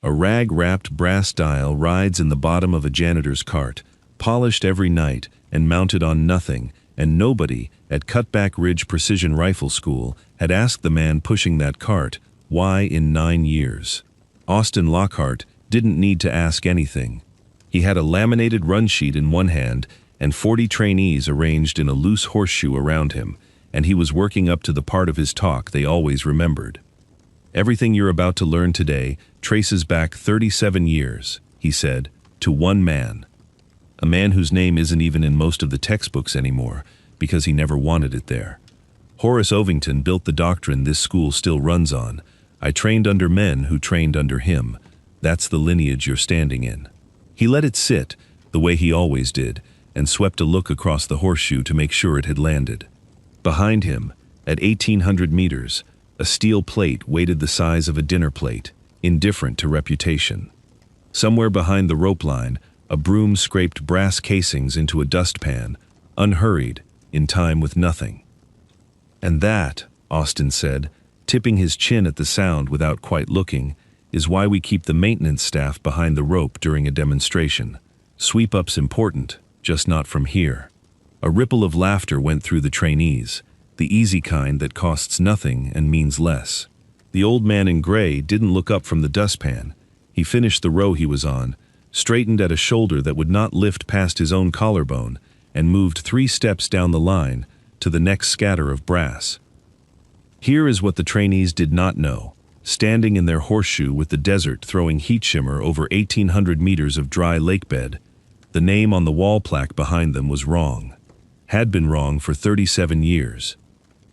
A rag-wrapped brass dial rides in the bottom of a janitor's cart, polished every night and mounted on nothing, and nobody at Cutback Ridge Precision Rifle School had asked the man pushing that cart why in 9 years. Austin Lockhart didn't need to ask anything. He had a laminated run sheet in one hand and 40 trainees arranged in a loose horseshoe around him, and he was working up to the part of his talk they always remembered. Everything you're about to learn today traces back 37 years, he said, to one man. A man whose name isn't even in most of the textbooks anymore, because he never wanted it there. Horace Ovington built the doctrine this school still runs on. I trained under men who trained under him. That's the lineage you're standing in. He let it sit, the way he always did, and swept a look across the horseshoe to make sure it had landed. Behind him, at 1,800 meters, a steel plate weighted the size of a dinner plate, indifferent to reputation. Somewhere behind the rope line, a broom scraped brass casings into a dustpan, unhurried, in time with nothing. And that, Austin said, tipping his chin at the sound without quite looking, is why we keep the maintenance staff behind the rope during a demonstration. Sweep-up's important, just not from here. A ripple of laughter went through the trainees, the easy kind that costs nothing and means less. The old man in gray didn't look up from the dustpan. He finished the row he was on, straightened at a shoulder that would not lift past his own collarbone, and moved 3 steps down the line to the next scatter of brass. Here is what the trainees did not know. Standing in their horseshoe with the desert throwing heat shimmer over 1,800 meters of dry lake bed, the name on the wall plaque behind them was wrong. Had been wrong for 37 years.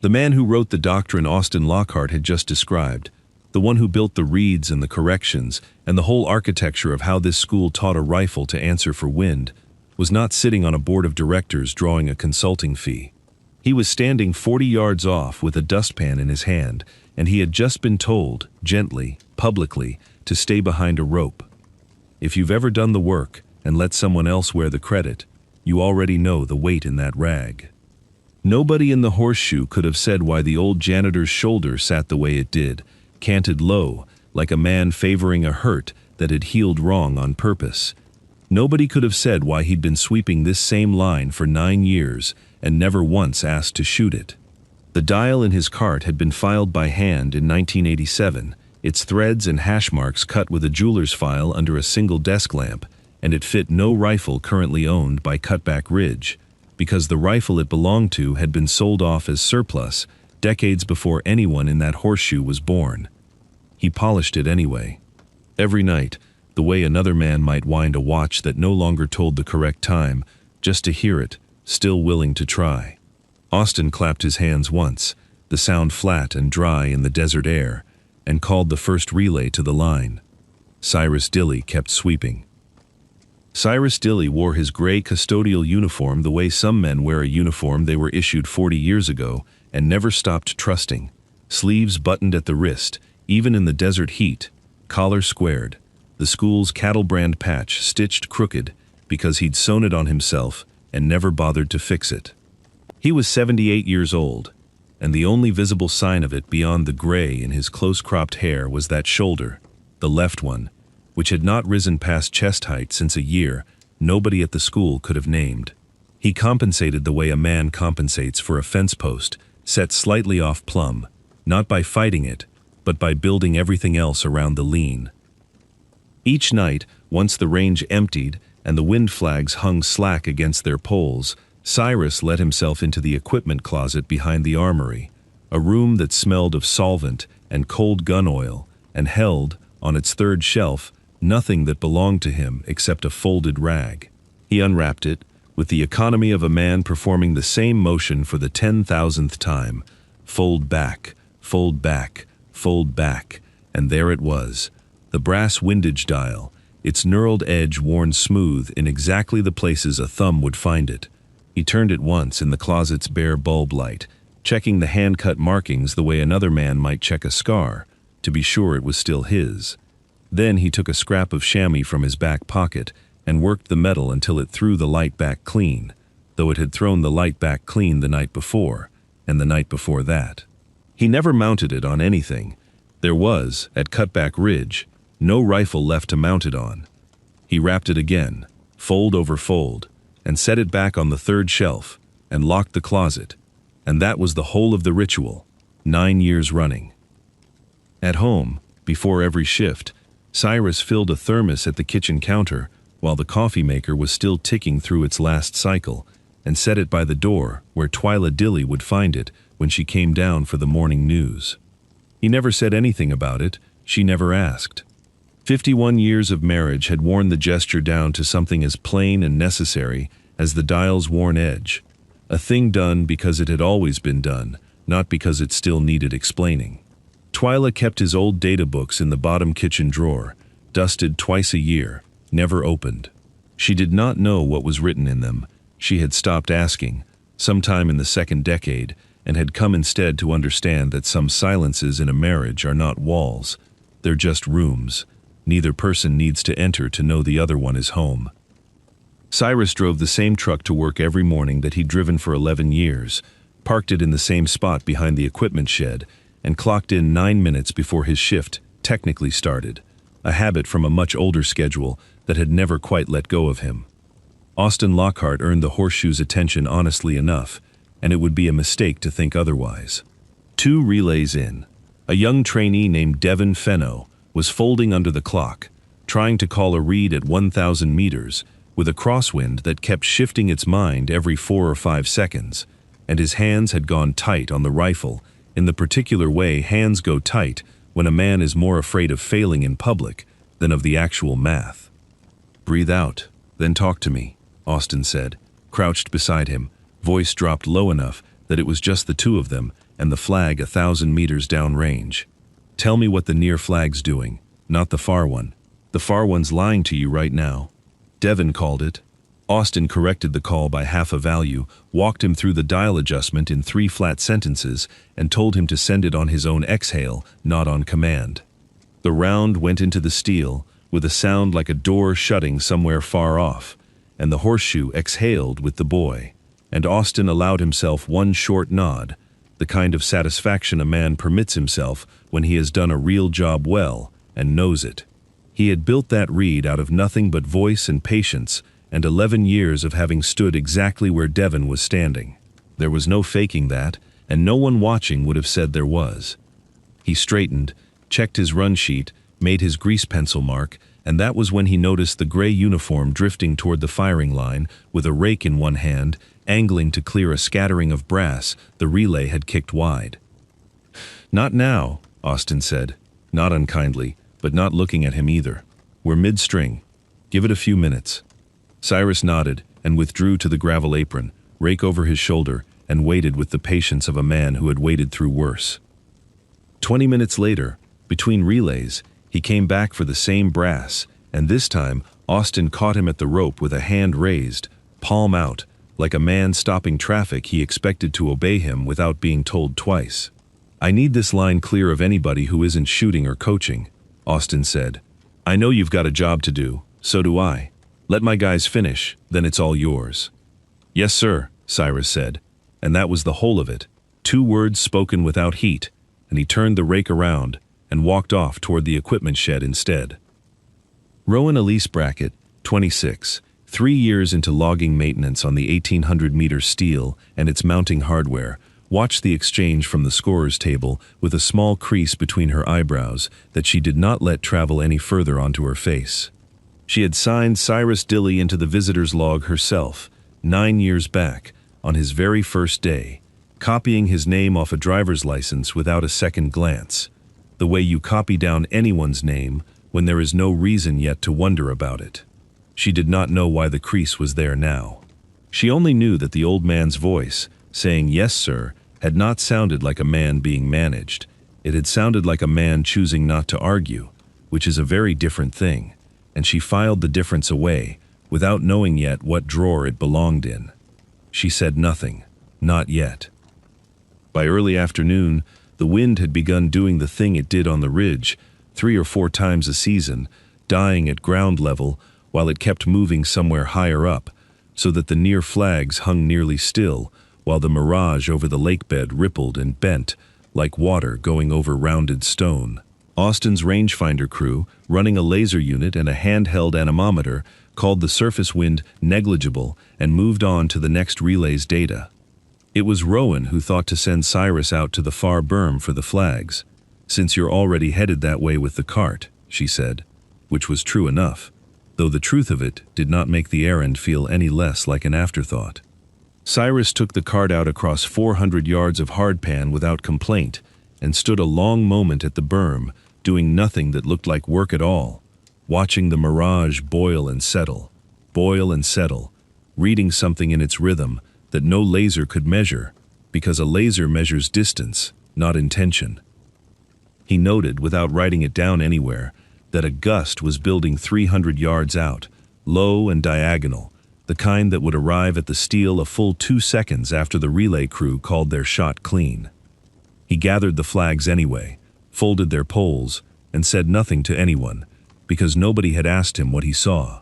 The man who wrote the doctrine Austin Lockhart had just described, the one who built the reeds and the corrections and the whole architecture of how this school taught a rifle to answer for wind, was not sitting on a board of directors drawing a consulting fee. He was standing 40 yards off with a dustpan in his hand, and he had just been told, gently, publicly, to stay behind a rope. If you've ever done the work and let someone else wear the credit, you already know the weight in that rag. Nobody in the horseshoe could have said why the old janitor's shoulder sat the way it did, canted low, like a man favoring a hurt that had healed wrong on purpose. Nobody could have said why he'd been sweeping this same line for 9 years and never once asked to shoot it. The dial in his cart had been filed by hand in 1987, its threads and hash marks cut with a jeweler's file under a single desk lamp, and it fit no rifle currently owned by Cutback Ridge, because the rifle it belonged to had been sold off as surplus decades before anyone in that horseshoe was born. He polished it anyway. Every night, the way another man might wind a watch that no longer told the correct time, just to hear it, still willing to try. Austin clapped his hands once, the sound flat and dry in the desert air, and called the first relay to the line. Cyrus Dilly kept sweeping. Cyrus Dilly wore his gray custodial uniform the way some men wear a uniform they were issued 40 years ago and never stopped trusting. Sleeves buttoned at the wrist, even in the desert heat, collar squared, the school's cattle brand patch stitched crooked because he'd sewn it on himself and never bothered to fix it. He was 78 years old, and the only visible sign of it beyond the gray in his close-cropped hair was that shoulder, the left one, which had not risen past chest height since a year nobody at the school could have named. He compensated the way a man compensates for a fence post set slightly off plumb, not by fighting it, but by building everything else around the lean. Each night, once the range emptied and the wind flags hung slack against their poles, Cyrus let himself into the equipment closet behind the armory, a room that smelled of solvent and cold gun oil, and held, on its third shelf, nothing that belonged to him except a folded rag. He unwrapped it, with the economy of a man performing the same motion for the 10,000th time. Fold back, fold back, fold back, and there it was, the brass windage dial, its knurled edge worn smooth in exactly the places a thumb would find it. He turned it once in the closet's bare bulb light, checking the hand-cut markings the way another man might check a scar, to be sure it was still his. Then he took a scrap of chamois from his back pocket and worked the metal until it threw the light back clean, though it had thrown the light back clean the night before, and the night before that. He never mounted it on anything. There was, at Cutback Ridge, no rifle left to mount it on. He wrapped it again, fold over fold, and set it back on the third shelf, and locked the closet. And that was the whole of the ritual, 9 years running. At home, before every shift, Cyrus filled a thermos at the kitchen counter while the coffee maker was still ticking through its last cycle, and set it by the door where Twyla Dilly would find it when she came down for the morning news. He never said anything about it, she never asked. 51 years of marriage had worn the gesture down to something as plain and necessary as the dial's worn edge, a thing done because it had always been done, not because it still needed explaining. Twyla kept his old data books in the bottom kitchen drawer, dusted twice a year, never opened. She did not know what was written in them. She had stopped asking, sometime in the second decade, and had come instead to understand that some silences in a marriage are not walls, they're just rooms. Neither person needs to enter to know the other one is home. Cyrus drove the same truck to work every morning that he'd driven for 11 years, parked it in the same spot behind the equipment shed, and clocked in 9 minutes before his shift technically started, a habit from a much older schedule that had never quite let go of him. Austin Lockhart earned the Horseshoe's attention honestly enough, and it would be a mistake to think otherwise. 2 relays in, a young trainee named Devin Fenno was folding under the clock, trying to call a read at 1,000 meters, with a crosswind that kept shifting its mind every 4 or 5 seconds, and his hands had gone tight on the rifle, in the particular way hands go tight when a man is more afraid of failing in public than of the actual math. "Breathe out, then talk to me," Austin said, crouched beside him, voice dropped low enough that it was just the two of them and the flag 1,000 meters downrange. "Tell me what the near flag's doing, not the far one. The far one's lying to you right now." Devin called it. Austin corrected the call by half a value, walked him through the dial adjustment in 3 flat sentences, and told him to send it on his own exhale, not on command. The round went into the steel, with a sound like a door shutting somewhere far off, and the Horseshoe exhaled with the boy, and Austin allowed himself one short nod, the kind of satisfaction a man permits himself when he has done a real job well and knows it. He had built that read out of nothing but voice and patience, and 11 years of having stood exactly where Devin was standing. There was no faking that, and no one watching would have said there was. He straightened, checked his run sheet, made his grease pencil mark, and that was when he noticed the gray uniform drifting toward the firing line, with a rake in one hand, angling to clear a scattering of brass the relay had kicked wide. "Not now," Austin said, not unkindly, but not looking at him either. "We're mid-string. Give it a few minutes." Cyrus nodded and withdrew to the gravel apron, rake over his shoulder, and waited with the patience of a man who had waited through worse. 20 minutes later, between relays, he came back for the same brass, and this time Austin caught him at the rope with a hand raised, palm out, like a man stopping traffic he expected to obey him without being told twice. "I need this line clear of anybody who isn't shooting or coaching," Austin said. "I know you've got a job to do, so do I. Let my guys finish, then it's all yours." "Yes, sir," Cyrus said, and that was the whole of it. 2 words spoken without heat, and he turned the rake around and walked off toward the equipment shed instead. Rowan Elise Brackett, 26, 3 years into logging maintenance on the 1,800-meter steel and its mounting hardware, watched the exchange from the scorer's table with a small crease between her eyebrows that she did not let travel any further onto her face. She had signed Cyrus Dilly into the visitor's log herself, 9 years back, on his very first day, copying his name off a driver's license without a second glance, the way you copy down anyone's name when there is no reason yet to wonder about it. She did not know why the crease was there now. She only knew that the old man's voice, saying "yes, sir," had not sounded like a man being managed. It had sounded like a man choosing not to argue, which is a very different thing, and she filed the difference away, without knowing yet what drawer it belonged in. She said nothing, not yet. By early afternoon, the wind had begun doing the thing it did on the ridge, 3 or 4 times a season, dying at ground level while it kept moving somewhere higher up, so that the near flags hung nearly still, while the mirage over the lakebed rippled and bent, like water going over rounded stone. Austin's rangefinder crew, running a laser unit and a handheld anemometer, called the surface wind negligible and moved on to the next relay's data. It was Rowan who thought to send Cyrus out to the far berm for the flags. "Since you're already headed that way with the cart," she said, which was true enough, though the truth of it did not make the errand feel any less like an afterthought. Cyrus took the cart out across 400 yards of hardpan without complaint and stood a long moment at the berm, doing nothing that looked like work at all, watching the mirage boil and settle, reading something in its rhythm that no laser could measure, because a laser measures distance, not intention. He noted, without writing it down anywhere, that a gust was building 300 yards out, low and diagonal, the kind that would arrive at the steel a full 2 seconds after the relay crew called their shot clean. He gathered the flags anyway, folded their poles, and said nothing to anyone, because nobody had asked him what he saw.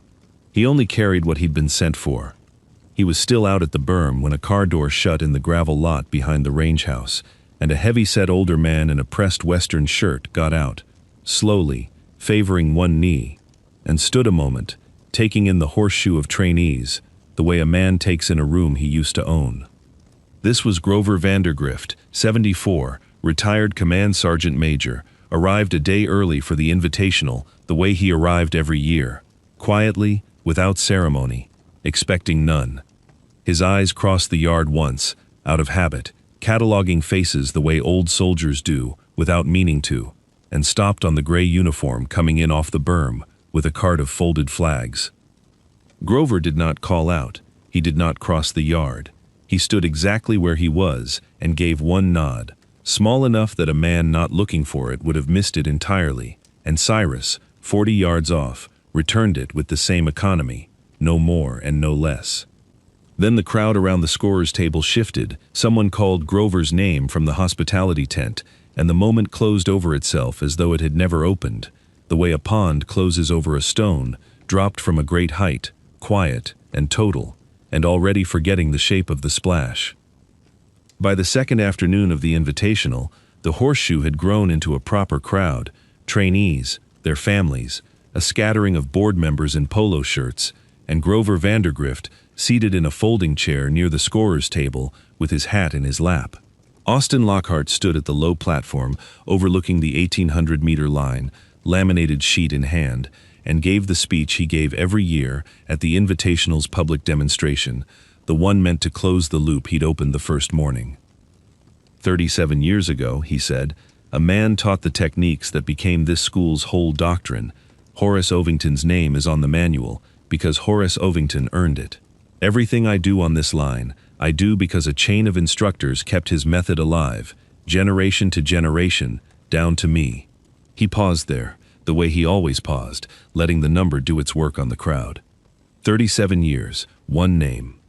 He only carried what he'd been sent for. He was still out at the berm when a car door shut in the gravel lot behind the range house, and a heavy-set older man in a pressed western shirt got out, slowly, favoring one knee, and stood a moment, taking in the horseshoe of trainees, the way a man takes in a room he used to own. This was Grover Vandergrift, 74, retired command sergeant major, arrived a day early for the invitational, the way he arrived every year, quietly, without ceremony, expecting none. His eyes crossed the yard once, out of habit, cataloging faces the way old soldiers do, without meaning to, and stopped on the gray uniform coming in off the berm, with a cart of folded flags. Grover did not call out. He did not cross the yard. He stood exactly where he was and gave one nod, small enough that a man not looking for it would have missed it entirely, and Cyrus, 40 yards off, returned it with the same economy, no more and no less. Then the crowd around the scorer's table shifted, someone called Grover's name from the hospitality tent, and the moment closed over itself as though it had never opened, the way a pond closes over a stone, dropped from a great height, quiet and total, and already forgetting the shape of the splash. By the second afternoon of the invitational, the horseshoe had grown into a proper crowd, trainees, their families, a scattering of board members in polo shirts, and Grover Vandergrift seated in a folding chair near the scorer's table with his hat in his lap. Austin Lockhart stood at the low platform overlooking the 1,800-meter line, laminated sheet in hand, and gave the speech he gave every year at the Invitational's public demonstration, the one meant to close the loop he'd opened the first morning. 37 years ago, he said, a man taught the techniques that became this school's whole doctrine. Horace Ovington's name is on the manual because Horace Ovington earned it. Everything I do on this line, I do because a chain of instructors kept his method alive, generation to generation, down to me. He paused there, the way he always paused, letting the number do its work on the crowd. 37 years, one name.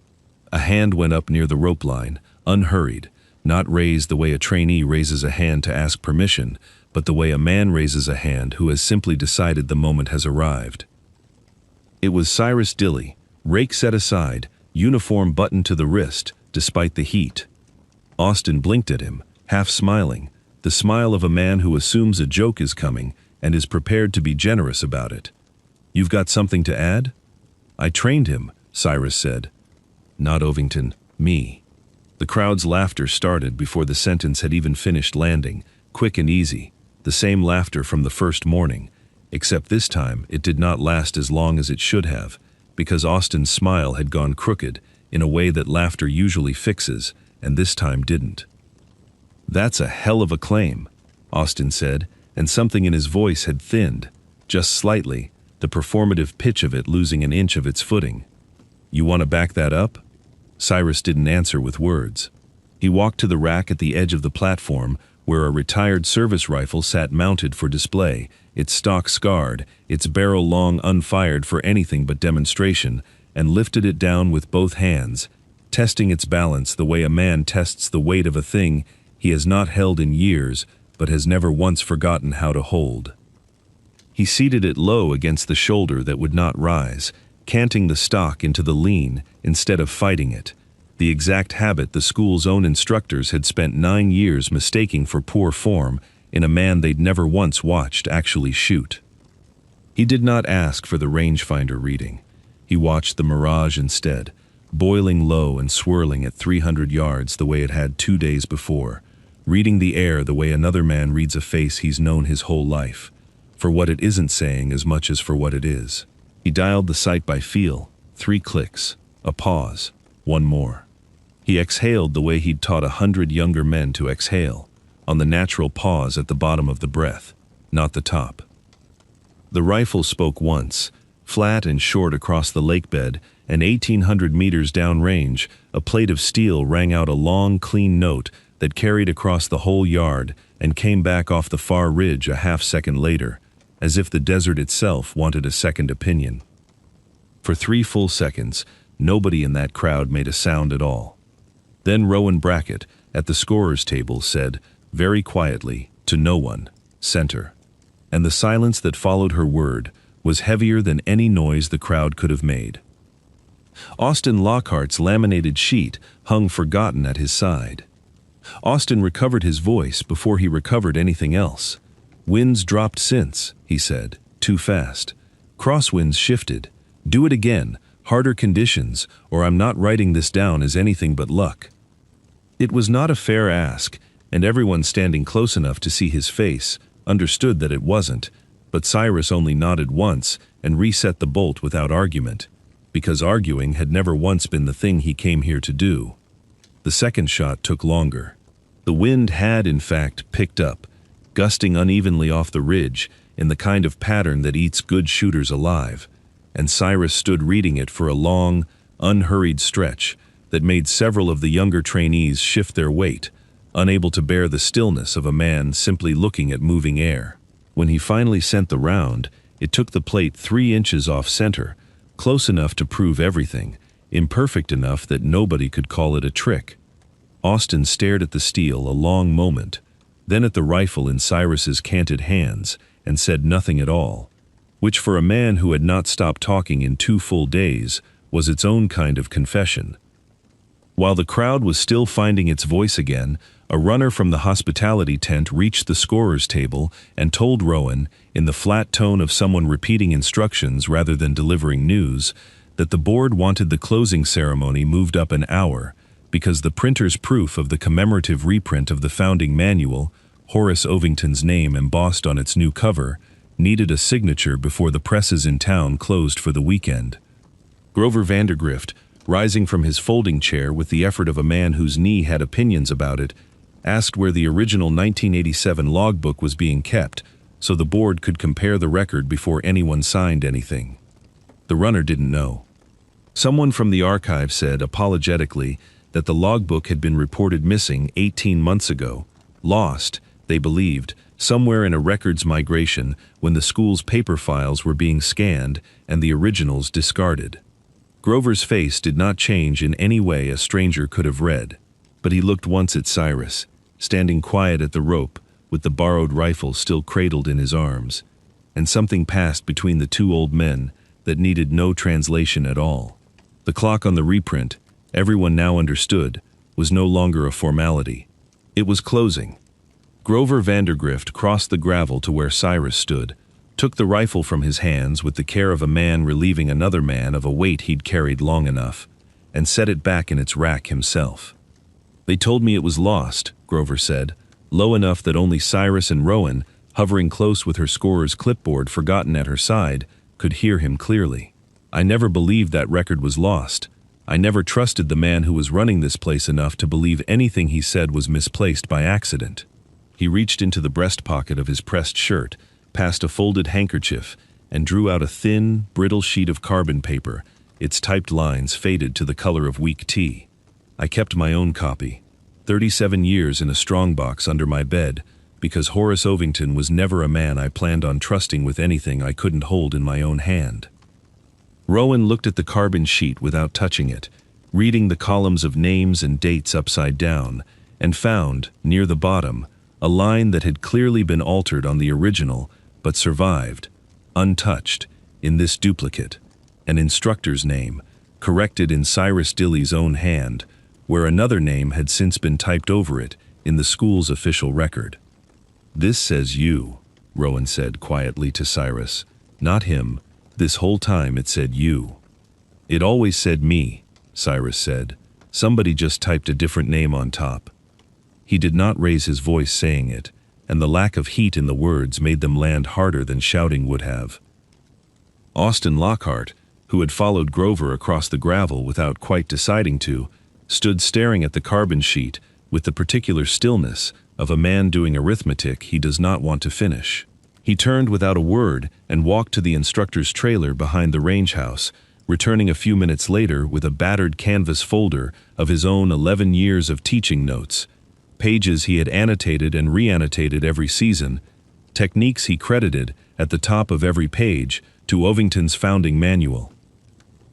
A hand went up near the rope line, unhurried, not raised the way a trainee raises a hand to ask permission, but the way a man raises a hand who has simply decided the moment has arrived. It was Cyrus Dilley, rake set aside, uniform buttoned to the wrist, despite the heat. Austin blinked at him, half smiling, the smile of a man who assumes a joke is coming and is prepared to be generous about it. "You've got something to add?" "I trained him," Cyrus said. "Not Ovington, me." The crowd's laughter started before the sentence had even finished landing, quick and easy, the same laughter from the first morning, except this time it did not last as long as it should have, because Austin's smile had gone crooked in a way that laughter usually fixes, and this time didn't. "That's a hell of a claim," Austin said, and something in his voice had thinned, just slightly, the performative pitch of it losing an inch of its footing. "You want to back that up?" Cyrus didn't answer with words. He walked to the rack at the edge of the platform, where a retired service rifle sat mounted for display, its stock scarred, its barrel long unfired for anything but demonstration, and lifted it down with both hands, testing its balance the way a man tests the weight of a thing he has not held in years but has never once forgotten how to hold. He seated it low against the shoulder that would not rise, canting the stock into the lean instead of fighting it, the exact habit the school's own instructors had spent 9 years mistaking for poor form in a man they'd never once watched actually shoot. He did not ask for the rangefinder reading. He watched the mirage instead, boiling low and swirling at 300 yards the way it had 2 days before, reading the air the way another man reads a face he's known his whole life, for what it isn't saying as much as for what it is. He dialed the sight by feel, 3 clicks, a pause, 1 more. He exhaled the way he'd taught 100 younger men to exhale, on the natural pause at the bottom of the breath, not the top. The rifle spoke once, flat and short across the lake bed, and 1,800 meters downrange, a plate of steel rang out a long, clean note that carried across the whole yard and came back off the far ridge a half-second later, as if the desert itself wanted a second opinion. For 3 full seconds, nobody in that crowd made a sound at all. Then Rowan Brackett, at the scorer's table, said, very quietly, to no one, "Center." And the silence that followed her word was heavier than any noise the crowd could have made. Austin Lockhart's laminated sheet hung forgotten at his side. Austin recovered his voice before he recovered anything else. "Winds dropped since," he said, "too fast. Crosswinds shifted. Do it again, harder conditions, or I'm not writing this down as anything but luck." It was not a fair ask, and everyone standing close enough to see his face understood that it wasn't, but Cyrus only nodded once and reset the bolt without argument, because arguing had never once been the thing he came here to do. The second shot took longer. The wind had, in fact, picked up, gusting unevenly off the ridge in the kind of pattern that eats good shooters alive, and Cyrus stood reading it for a long, unhurried stretch that made several of the younger trainees shift their weight, unable to bear the stillness of a man simply looking at moving air. When he finally sent the round, it took the plate 3 inches off center, close enough to prove everything, imperfect enough that nobody could call it a trick. Austin stared at the steel a long moment, then at the rifle in Cyrus's canted hands, and said nothing at all, which for a man who had not stopped talking in 2 full days was its own kind of confession. While the crowd was still finding its voice again, a runner from the hospitality tent reached the scorer's table and told Rowan, in the flat tone of someone repeating instructions rather than delivering news, that the board wanted the closing ceremony moved up an hour because the printer's proof of the commemorative reprint of the founding manual, Horace Ovington's name embossed on its new cover, needed a signature before the presses in town closed for the weekend. Grover Vandergrift, rising from his folding chair with the effort of a man whose knee had opinions about it, asked where the original 1987 logbook was being kept, so the board could compare the record before anyone signed anything. The runner didn't know. Someone from the archive said, apologetically, that the logbook had been reported missing 18 months ago, lost, they believed, somewhere in a records migration when the school's paper files were being scanned and the originals discarded. Grover's face did not change in any way a stranger could have read, but he looked once at Cyrus, standing quiet at the rope, with the borrowed rifle still cradled in his arms, and something passed between the 2 old men that needed no translation at all. The clock on the reprint, everyone now understood, was no longer a formality. It was closing. Grover Vandergrift crossed the gravel to where Cyrus stood, took the rifle from his hands with the care of a man relieving another man of a weight he'd carried long enough, and set it back in its rack himself. "They told me it was lost," Grover said, low enough that only Cyrus and Rowan, hovering close with her scorer's clipboard forgotten at her side, could hear him clearly. "I never believed that record was lost. I never trusted the man who was running this place enough to believe anything he said was misplaced by accident." He reached into the breast pocket of his pressed shirt, past a folded handkerchief, and drew out a thin, brittle sheet of carbon paper, its typed lines faded to the color of weak tea. "I kept my own copy, 37 years in a strongbox under my bed, because Horace Ovington was never a man I planned on trusting with anything I couldn't hold in my own hand." Rowan looked at the carbon sheet without touching it, reading the columns of names and dates upside down, and found, near the bottom, a line that had clearly been altered on the original, but survived, untouched, in this duplicate, an instructor's name, corrected in Cyrus Dilly's own hand, where another name had since been typed over it in the school's official record. "This says you," Rowan said quietly to Cyrus. "Not him. This whole time it said you." "It always said me," Cyrus said. "Somebody just typed a different name on top." He did not raise his voice saying it, and the lack of heat in the words made them land harder than shouting would have. Austin Lockhart, who had followed Grover across the gravel without quite deciding to, stood staring at the carbon sheet with the particular stillness of a man doing arithmetic he does not want to finish. He turned without a word and walked to the instructor's trailer behind the range house, returning a few minutes later with a battered canvas folder of his own 11 years of teaching notes, pages he had annotated and re-annotated every season, techniques he credited at the top of every page to Ovington's founding manual.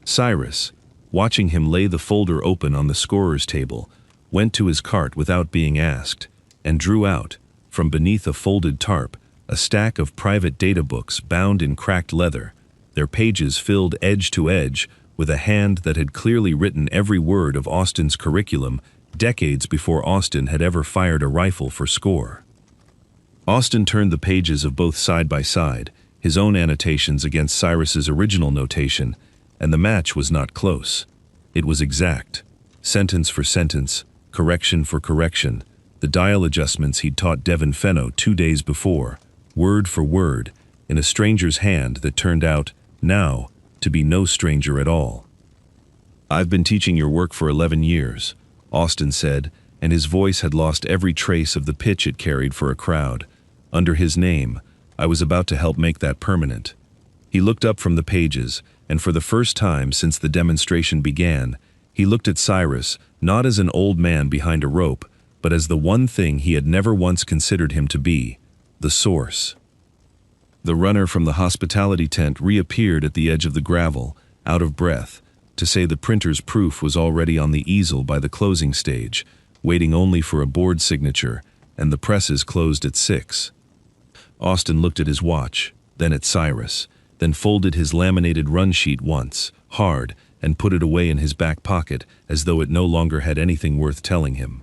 Cyrus, watching him lay the folder open on the scorer's table, went to his cart without being asked, and drew out, from beneath a folded tarp, a stack of private data books bound in cracked leather, their pages filled edge to edge with a hand that had clearly written every word of Austin's curriculum decades before Austin had ever fired a rifle for score. Austin turned the pages of both side by side, his own annotations against Cyrus's original notation, and the match was not close. It was exact. Sentence for sentence, correction for correction, the dial adjustments he'd taught Devin Fenno 2 days before, word for word, in a stranger's hand that turned out, now, to be no stranger at all. "I've been teaching your work for 11 years, Austin said, and his voice had lost every trace of the pitch it carried for a crowd. Under his name, I was about to help make that permanent. He looked up from the pages, and for the first time since the demonstration began, he looked at Cyrus not as an old man behind a rope, but as the one thing he had never once considered him to be, the source. The runner from the hospitality tent reappeared at the edge of the gravel, out of breath, to say the printer's proof was already on the easel by the closing stage, waiting only for a board signature, and the presses closed at 6. Austin looked at his watch, then at Cyrus, then folded his laminated run sheet once, hard, and put it away in his back pocket as though it no longer had anything worth telling him.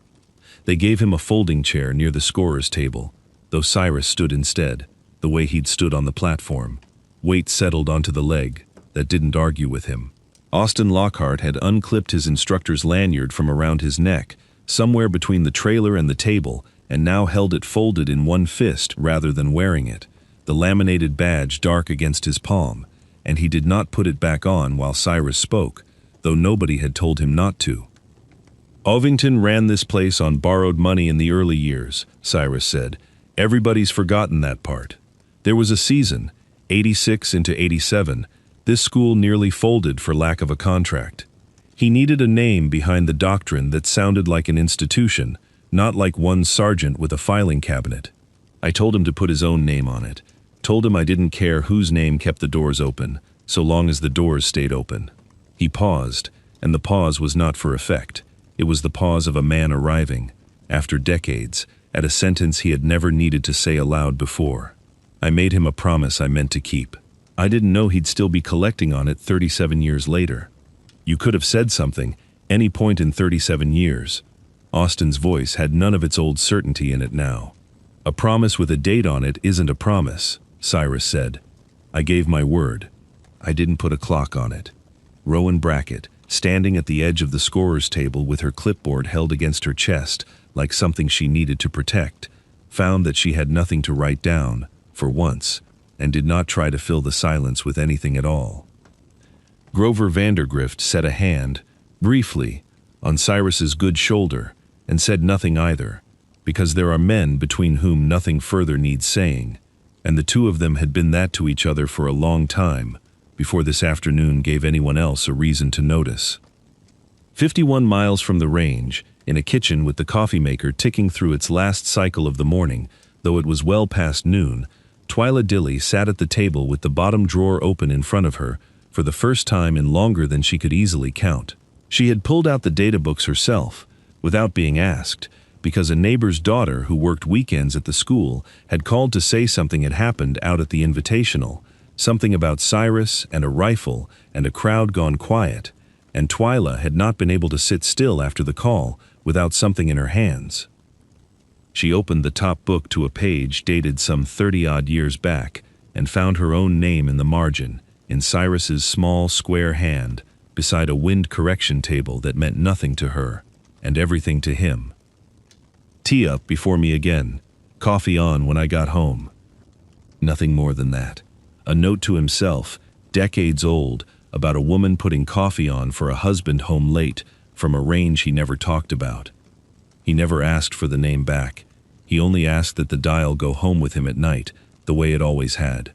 They gave him a folding chair near the scorer's table, though Cyrus stood instead, the way he'd stood on the platform. Weight settled onto the leg that didn't argue with him. Austin Lockhart had unclipped his instructor's lanyard from around his neck, somewhere between the trailer and the table, and now held it folded in one fist rather than wearing it, the laminated badge dark against his palm, and he did not put it back on while Cyrus spoke, though nobody had told him not to. "Ovington ran this place on borrowed money in the early years," Cyrus said. "Everybody's forgotten that part. There was a season, 86 into 87, this school nearly folded for lack of a contract. He needed a name behind the doctrine that sounded like an institution, not like one sergeant with a filing cabinet. I told him to put his own name on it, told him I didn't care whose name kept the doors open, so long as the doors stayed open." He paused, and the pause was not for effect. It was the pause of a man arriving, after decades, at a sentence he had never needed to say aloud before. "I made him a promise I meant to keep. I didn't know he'd still be collecting on it 37 years later." "You could have said something, any point in 37 years. Austin's voice had none of its old certainty in it now. "A promise with a date on it isn't a promise," Cyrus said. "I gave my word. I didn't put a clock on it." Rowan Brackett, standing at the edge of the scorer's table with her clipboard held against her chest like something she needed to protect, found that she had nothing to write down, for once, and did not try to fill the silence with anything at all. Grover Vandergrift set a hand, briefly, on Cyrus's good shoulder, and said nothing either, because there are men between whom nothing further needs saying, and the two of them had been that to each other for a long time, before this afternoon gave anyone else a reason to notice. 51 miles from the range, in a kitchen with the coffee maker ticking through its last cycle of the morning, though it was well past noon, Twyla Dilly sat at the table with the bottom drawer open in front of her, for the first time in longer than she could easily count. She had pulled out the data books herself, without being asked, because a neighbor's daughter who worked weekends at the school had called to say something had happened out at the Invitational, something about Cyrus and a rifle and a crowd gone quiet, and Twyla had not been able to sit still after the call without something in her hands. She opened the top book to a page dated some 30-odd years back and found her own name in the margin, in Cyrus's small square hand, beside a wind correction table that meant nothing to her and everything to him. Tea up before me again, coffee on when I got home. Nothing more than that. A note to himself, decades old, about a woman putting coffee on for a husband home late from a range he never talked about. He never asked for the name back. He only asked that the dial go home with him at night, the way it always had.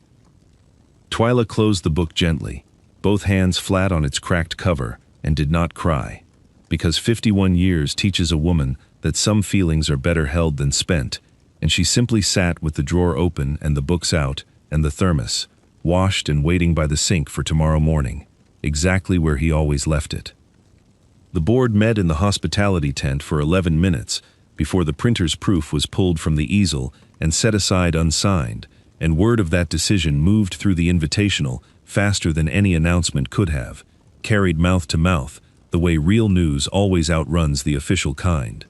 Twyla closed the book gently, both hands flat on its cracked cover, and did not cry, because 51 years teaches a woman that some feelings are better held than spent, and she simply sat with the drawer open and the books out and the thermos, washed and waiting by the sink for tomorrow morning, exactly where he always left it. The board met in the hospitality tent for 11 minutes before the printer's proof was pulled from the easel and set aside unsigned, and word of that decision moved through the invitational faster than any announcement could have, carried mouth to mouth, the way real news always outruns the official kind.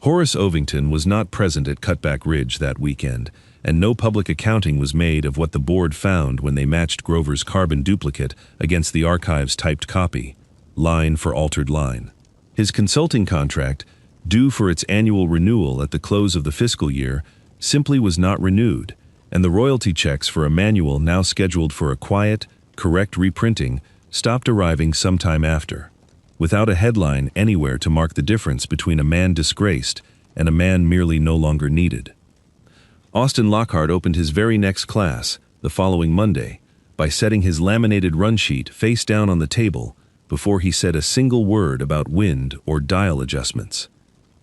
Horace Ovington was not present at Cutback Ridge that weekend, and no public accounting was made of what the board found when they matched Grover's carbon duplicate against the archive's typed copy, line for altered line. His consulting contract, due for its annual renewal at the close of the fiscal year, simply was not renewed, and the royalty checks for a manual now scheduled for a quiet, correct reprinting stopped arriving sometime after, without a headline anywhere to mark the difference between a man disgraced and a man merely no longer needed. Austin Lockhart opened his very next class, the following Monday, by setting his laminated run sheet face down on the table before he said a single word about wind or dial adjustments.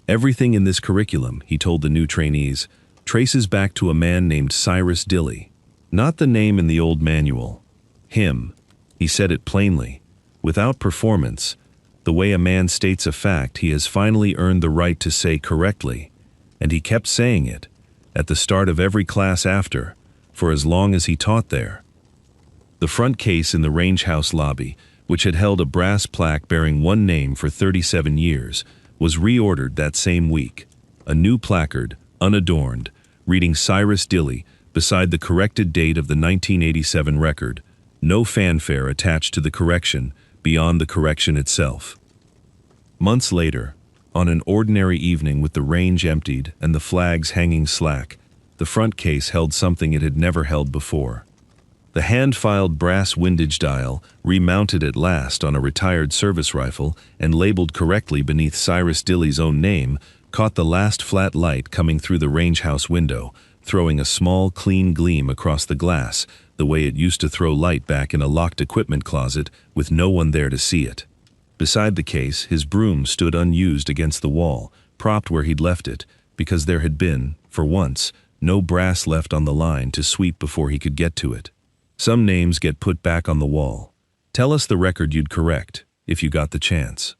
Everything in this curriculum, he told the new trainees, traces back to a man named Cyrus Dilly. Not the name in the old manual. Him. He said it plainly. Without performance, the way a man states a fact he has finally earned the right to say correctly, and he kept saying it, at the start of every class after, for as long as he taught there. The front case in the range house lobby, which had held a brass plaque bearing one name for 37 years, was reordered that same week. A new placard, unadorned, reading Cyrus Dilly beside the corrected date of the 1987 record, no fanfare attached to the correction beyond the correction itself. Months later, on an ordinary evening with the range emptied and the flags hanging slack, the front case held something it had never held before. The hand-filed brass windage dial, remounted at last on a retired service rifle and labeled correctly beneath Cyrus Dilly's own name, caught the last flat light coming through the range house window, throwing a small, clean gleam across the glass, the way it used to throw light back in a locked equipment closet with no one there to see it. Beside the case, his broom stood unused against the wall, propped where he'd left it, because there had been, for once, no brass left on the line to sweep before he could get to it. Some names get put back on the wall. Tell us the record you'd correct, if you got the chance.